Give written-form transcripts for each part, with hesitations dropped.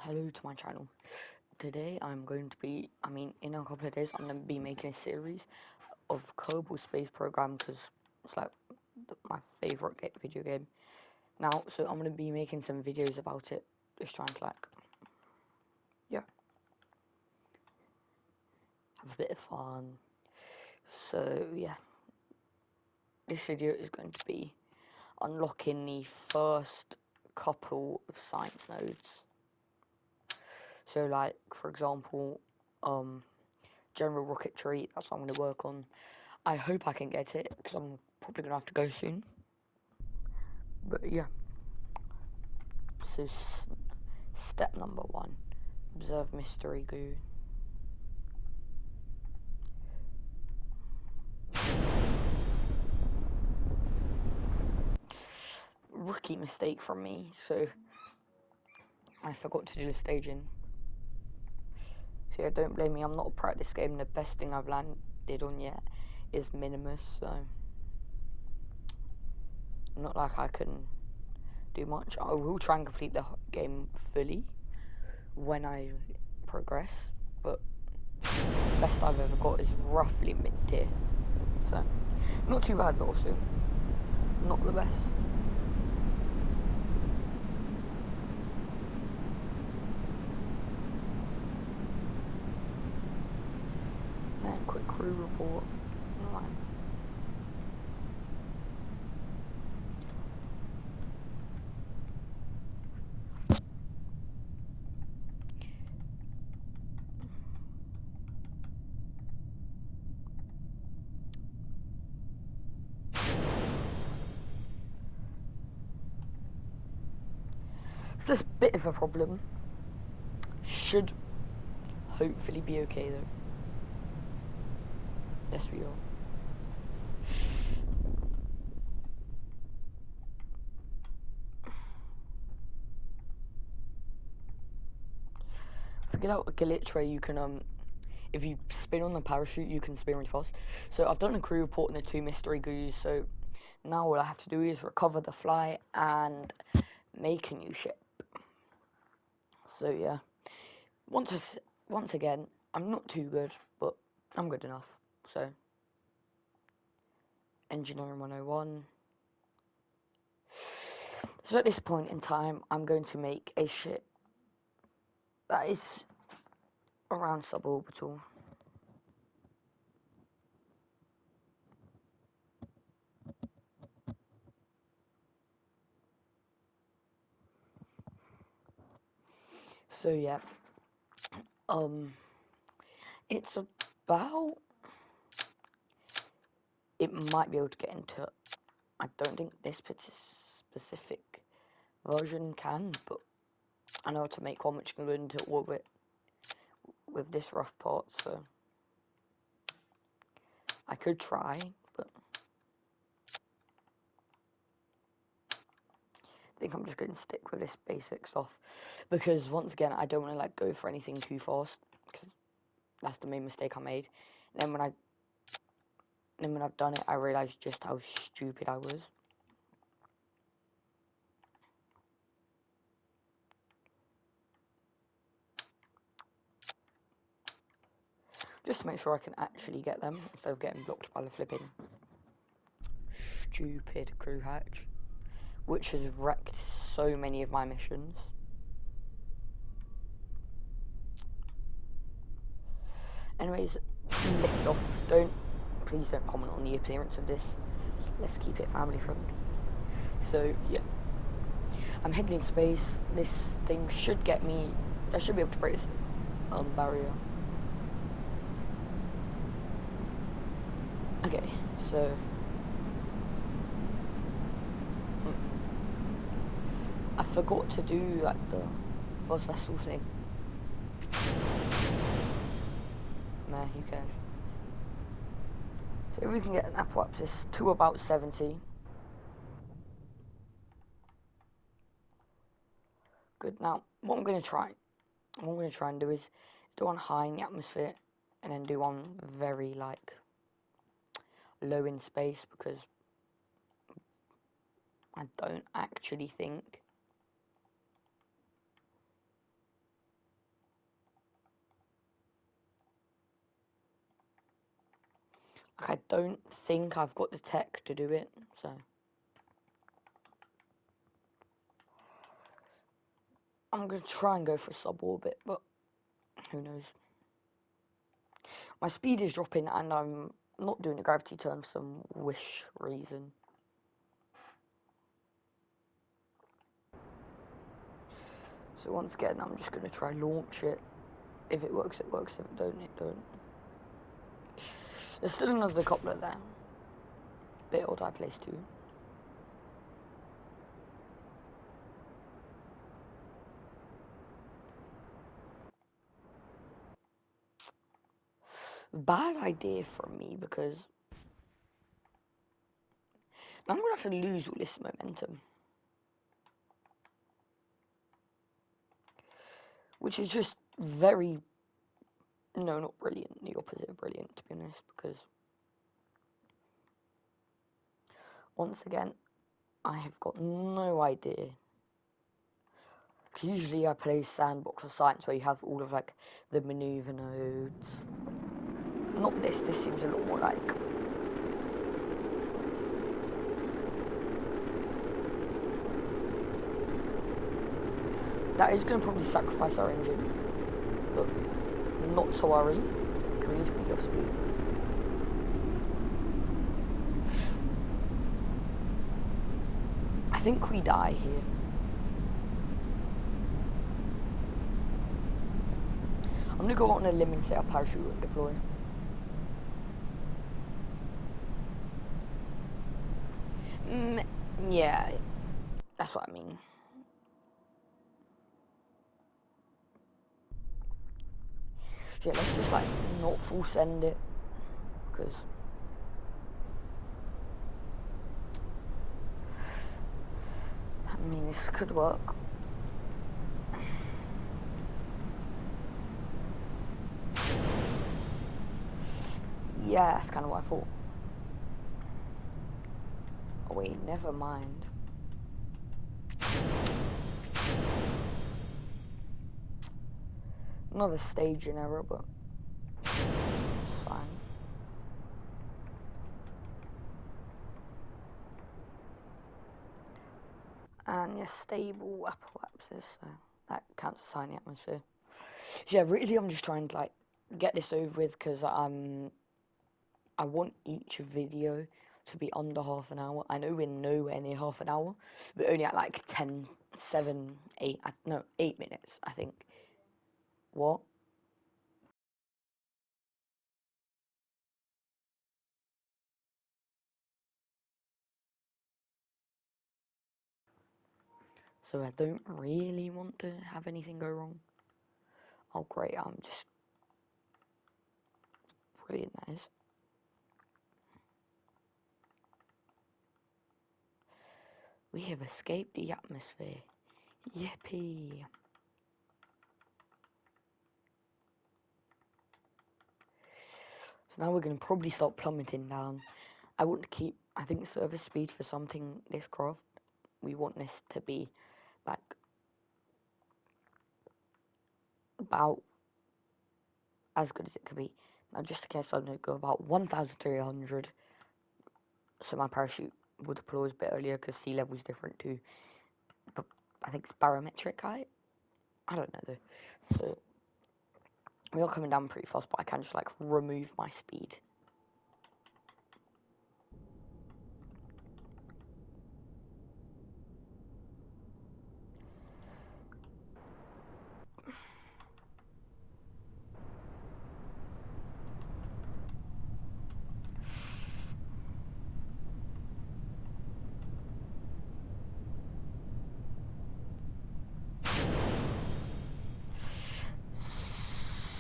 Hello to my channel. Today I'm going to be, in a couple of days I'm going to be making a series of Kerbal Space Program because it's like my favourite video game. Now, so I'm going to be making some videos about it, just trying to yeah, have a bit of fun. So yeah, this video is going to be unlocking the first couple of science nodes. So like, for example, general rocketry, that's what I'm going to work on. I hope I can get it, because I'm probably going to have to go soon. But yeah. So, step number 1. Observe mystery goo. Rookie mistake from me, so I forgot to do the staging. So yeah, don't blame me, I'm not a pro at this game. The best thing I've landed on yet is Minimus, so not like I can do much. I will try and complete the game fully when I progress, but best I've ever got is roughly mid-tier, so not too bad, but also not the best. And quick crew report. Right. So this bit of a problem. Should hopefully be okay though. Yes, we are. Figured out a glitch where you can if you spin on the parachute you can spin really fast. So I've done a crew report and the 2 mystery goos, so now all I have to do is recover the fly and make a new ship. So yeah. Once again, I'm not too good, but I'm good enough. So Engineering 101. So at this point in time, I'm going to make a ship that is around suborbital. So yeah, it's about, it might be able to get into, I don't think this specific version can, but I know how to make one which can go into orbit with this rough part, so I could try, but I think I'm just going to stick with this basic stuff, because once again, I don't want to go for anything too fast, because that's the main mistake I made. And then when I've done it, I realised just how stupid I was. Just to make sure I can actually get them, instead of getting blocked by the flipping stupid crew hatch, which has wrecked so many of my missions. Anyways, lift off. Please don't comment on the appearance of this. Let's keep it family friendly. So yeah, I'm heading in space. This thing should get me. I should be able to break this barrier. Okay, so I forgot to do the first vessel thing. Nah, who cares? So if we can get an apoapsis to about 70. Good. Now, what I'm going to try and do is do one high in the atmosphere and then do one very low in space, because I don't actually think Like, I don't think I've got the tech to do it, so I'm gonna try and go for suborbit, but who knows. My speed is dropping and I'm not doing a gravity turn for some wish reason. So once again, I'm just gonna try launch it. If it works, it works. If it don't, it don't. There's still another coupler there. Bit odd I placed two. Bad idea from me because I'm gonna have to lose all this momentum. Which is just very, no, not brilliant, the opposite of brilliant, to be honest, because once again, I have got no idea. Because usually I play Sandbox or Science where you have all of like the maneuver nodes. Not this, this seems a lot more like that is going to probably sacrifice our engine, but not to worry, can we easily off speed. I think we die here. I'm going to go out on a limb and say our parachute won't deploy. Yeah, that's what I mean. Yeah, let's just like not full send it, because I mean this could work. Yeah, that's kind of what I thought. Oh wait, never mind. Another staging error, but it's fine. And yes, stable apoapsis, so that counts as high in the atmosphere. So yeah, really I'm just trying to like get this over with because I want each video to be under half an hour. I know we're nowhere near half an hour, but only at like 10, 7, 8, no, 8 minutes, I think. What? So I don't really want to have anything go wrong. Oh great, I'm just brilliant that is. We have escaped the atmosphere. Yippee. So now we're going to probably start plummeting down. I want to keep, I think, service speed for something this craft. We want this to be like about as good as it could be. Now just in case I'm going to go about 1,300. So my parachute will deploy a bit earlier because sea level is different too. But I think it's barometric height. I don't know though. So we are coming down pretty fast, but I can just like remove my speed.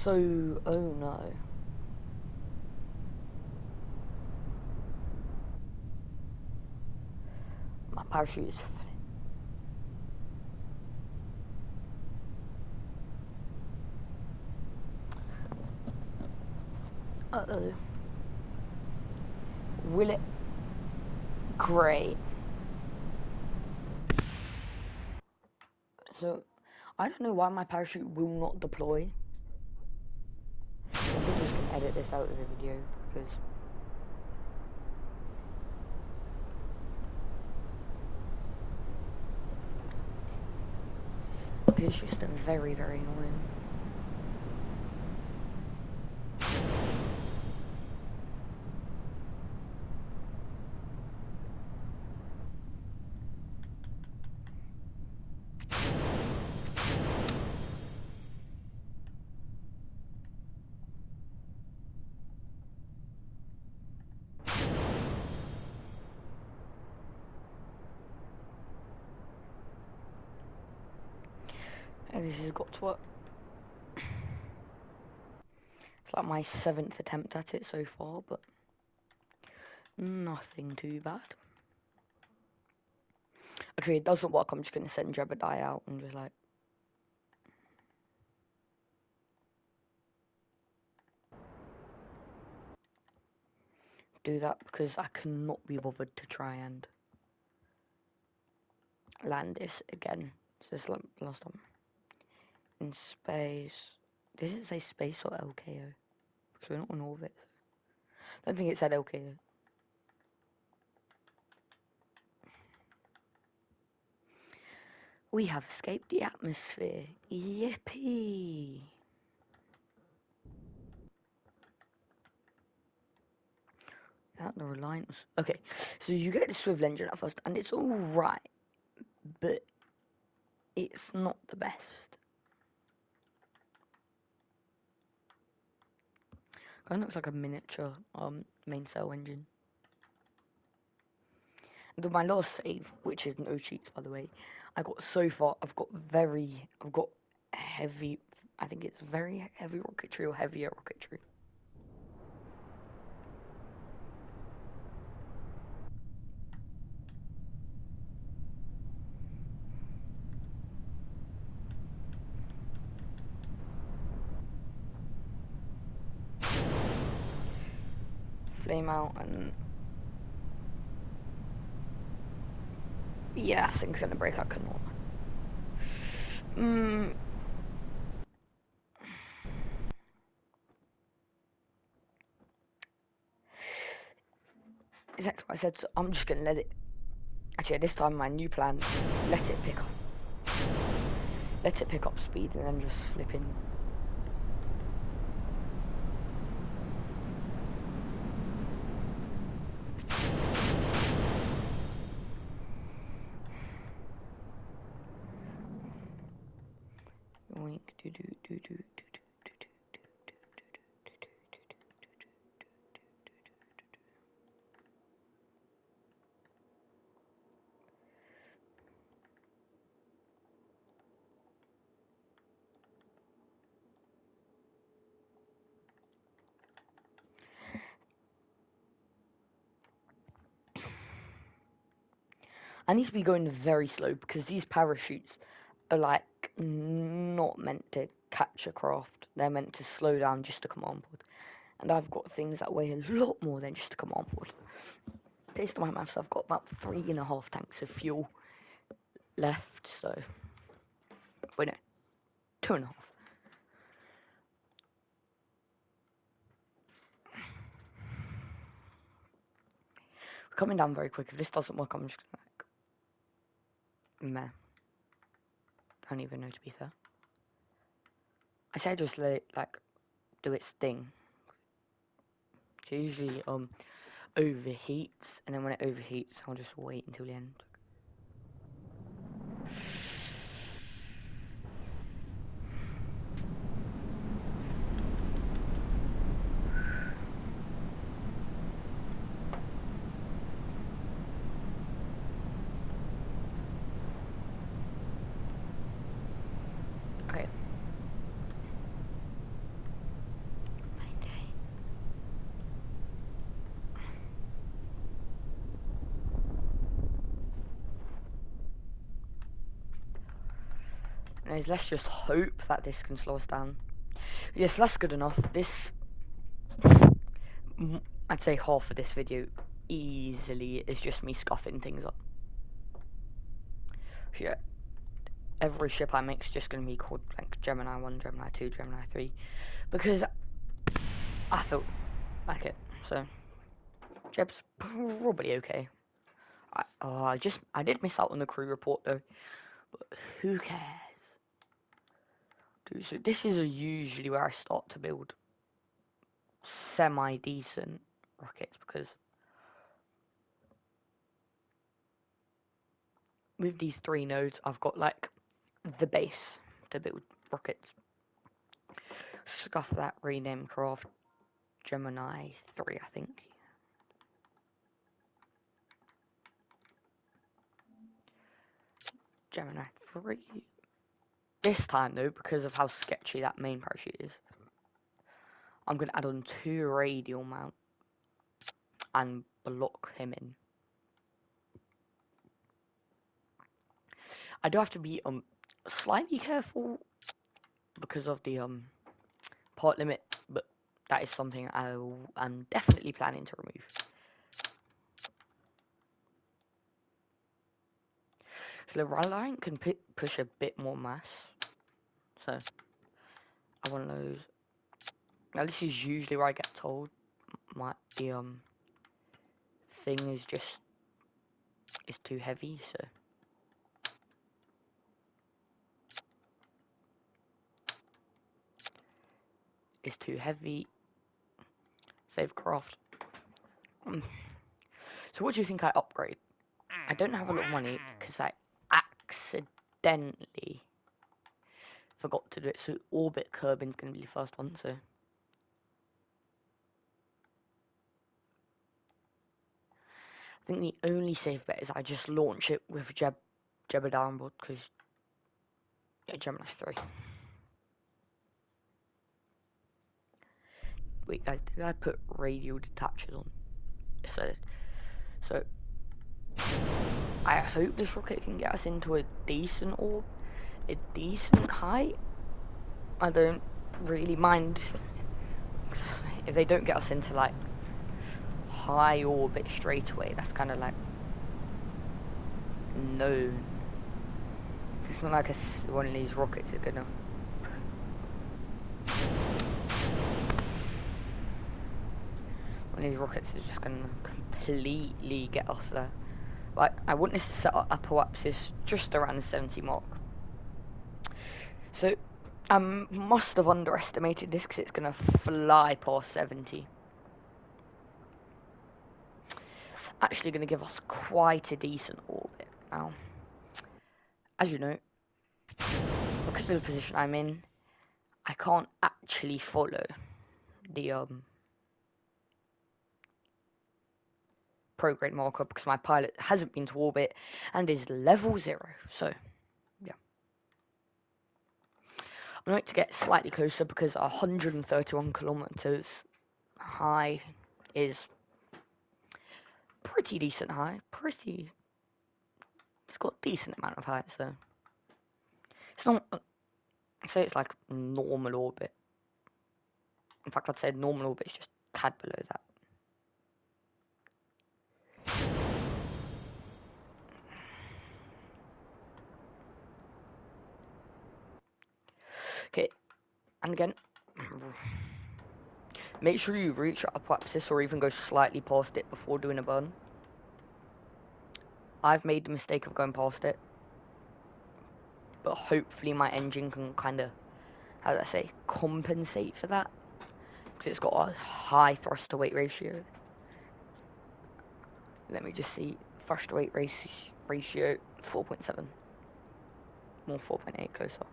So, oh no. My parachute is... Uh-oh. Will it? Great. So, I don't know why my parachute will not deploy. I'm probably just going to edit this out as a video, because It's just very, very annoying. And this has got to work. It's like my 7th attempt at it so far, but nothing too bad. Okay, it doesn't work. I'm just gonna send Jebediah out and just like. Do that because I cannot be bothered to try and land this again. So this like last time. In space. Does it say space or LKO? Because we're not on orbit. I don't think it said LKO. We have escaped the atmosphere. Yippee! That the Reliance. Okay, so you get the swivel engine at first, and it's alright, but it's not the best. Kind of looks like a miniature mainsail engine. And with my last save, which is no cheats by the way, I got so far. I've got heavy. I think it's very heavy rocketry or heavier rocketry. Flame out and yeah, things gonna break. I cannot. Exactly what I said. So I'm just gonna let it. Actually, this time my new plan: let it pick up speed, and then just flip in. Yoink, do do do do do. I need to be going very slow because these parachutes are like not meant to catch a craft. They're meant to slow down just to come on board. And I've got things that weigh a lot more than just to come on board. Based on my maths, I've got about 3.5 tanks of fuel left. So, wait no, 2.5. We're coming down very quick. If this doesn't work, I'm just gonna like meh. Don't even know, to be fair. I say just let it like do its thing. It usually overheats, and then when it overheats, I'll just wait until the end. Okay. Anyways, let's just hope that this can slow us down. Yes, that's good enough. This, I'd say half of this video easily is just me scuffing things up. Yeah, every ship I make is just going to be called like Gemini 1, Gemini 2, Gemini 3, because I felt like it. So, Jeb's probably okay. I did miss out on the crew report though, but who cares? do. So this is usually where I start to build semi-decent rockets, because with these 3 nodes, I've got like the base to build rockets. Scuff that, rename craft Gemini 3, I think. Gemini 3. This time though, because of how sketchy that main parachute is, I'm going to add on 2 radial mount and block him in. I do have to be slightly careful because of the part limit, but that is something I'm definitely planning to remove. So the Reliant can push a bit more mass, so I want those. Now this is usually where I get told the thing is too heavy, so it's too heavy. Save craft. So what do you think I upgrade? I don't have a lot of money because I accidentally forgot to do it. So orbit Kerbin's going to be the first one. So I think the only safe bet is I just launch it with Jebediah on board, because yeah, Gemini 3. Wait guys, did I put radial detachers on? Yes I did. So I hope this rocket can get us into a decent orb, a decent height. I don't really mind if they don't get us into like high orbit straight away. That's kind of like no. It's not like one of these rockets is gonna. One of these rockets is just gonna completely get us there. Like, I want this to set up apoapsis just around the 70 mark. So I must have underestimated this, because it's gonna fly past 70. Actually gonna give us quite a decent orbit. Now, as you know, because of the position I'm in, I can't actually follow the prograde marker, because my pilot hasn't been to orbit and is level 0. So yeah, I'm going to get slightly closer, because 131 kilometers high is pretty decent high. It's got a decent amount of height, so it's not. I'd say it's like normal orbit. In fact, I'd say normal orbit is just a tad below that. Okay, and again, make sure you reach apoapsis or even go slightly past it before doing a burn. I've made the mistake of going past it, but hopefully my engine can kind of, how do I say, compensate for that, because it's got a high thrust to weight ratio. Let me just see, thrust to weight ratio 4.7, more 4.8 close up.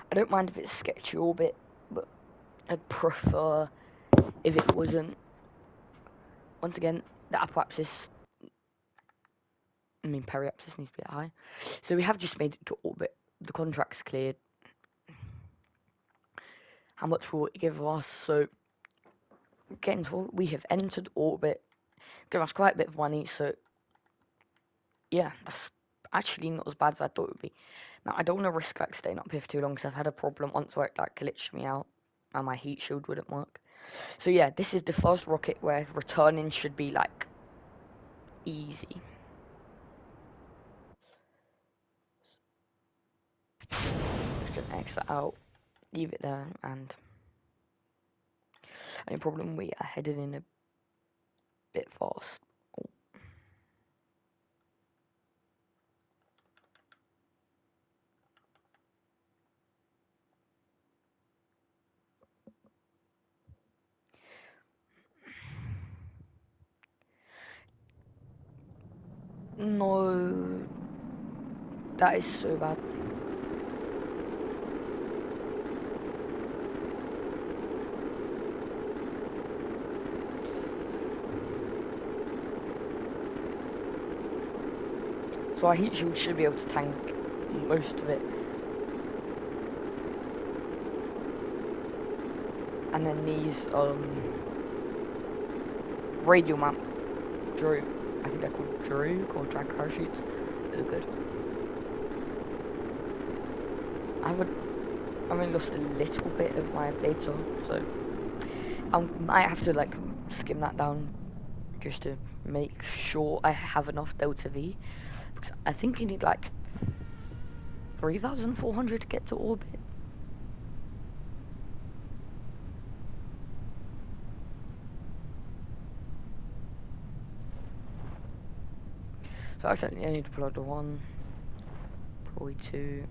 I don't mind if it's sketchy orbit, but I'd prefer if it wasn't. Once again, the apoapsis, periapsis needs to be high. So we have just made it to orbit. The contract's cleared. How much will it give us? So, getting to, we have entered orbit. Give us quite a bit of money. So, yeah, that's actually not as bad as I thought it would be. Now, I don't want to risk like staying up here for too long, because I've had a problem once where it like glitched me out and my heat shield wouldn't work. So yeah, this is the first rocket where returning should be like easy. Just gonna exit out, leave it there, and only problem, we are headed in a bit fast. No, that is so bad. So our heat shield should be able to tank most of it. And then these radial mount Drew, I think they're called Drew, called drag parachutes. They're good. I've only lost a little bit of my data, so I might have to like skim that down just to make sure I have enough Delta V. Because I think you need like 3,400 to get to orbit. So I accidentally only deployed the one, probably two.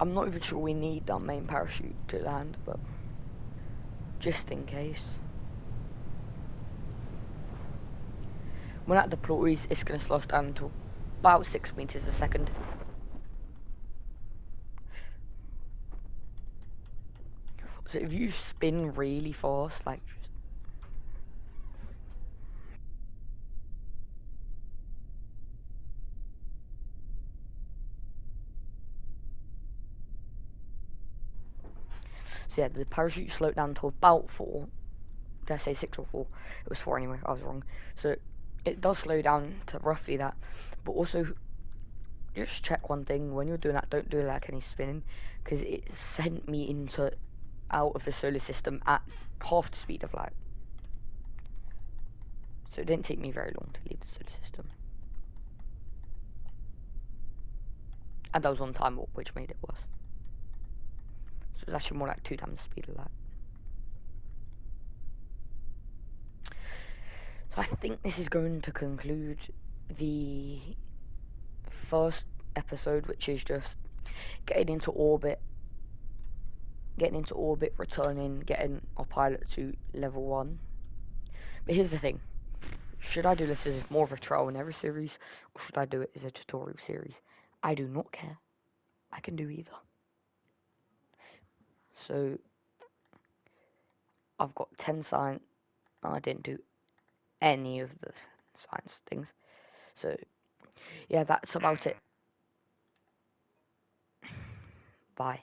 I'm not even sure we need that main parachute to land, but just in case. When that deploys, it's going to slow us down to about 6 meters a second. So if you spin really fast, like so yeah, the parachute slowed down to about 4. Did I say 6 or 4? It was 4 anyway, I was wrong. So it does slow down to roughly that. But also, just check one thing, when you're doing that, don't do like any spinning, because it sent me into out of the solar system at half the speed of light. So it didn't take me very long to leave the solar system. And that was on time warp, which made it worse. So it's actually more like 2 times the speed of light. So I think this is going to conclude the first episode, which is just getting into orbit, returning, getting our pilot to level 1. But here's the thing. Should I do this as more of a trial and error series, or should I do it as a tutorial series? I do not care. I can do either. So, I've got 10 science. I didn't do any of the science things. So, yeah, that's about it. Bye.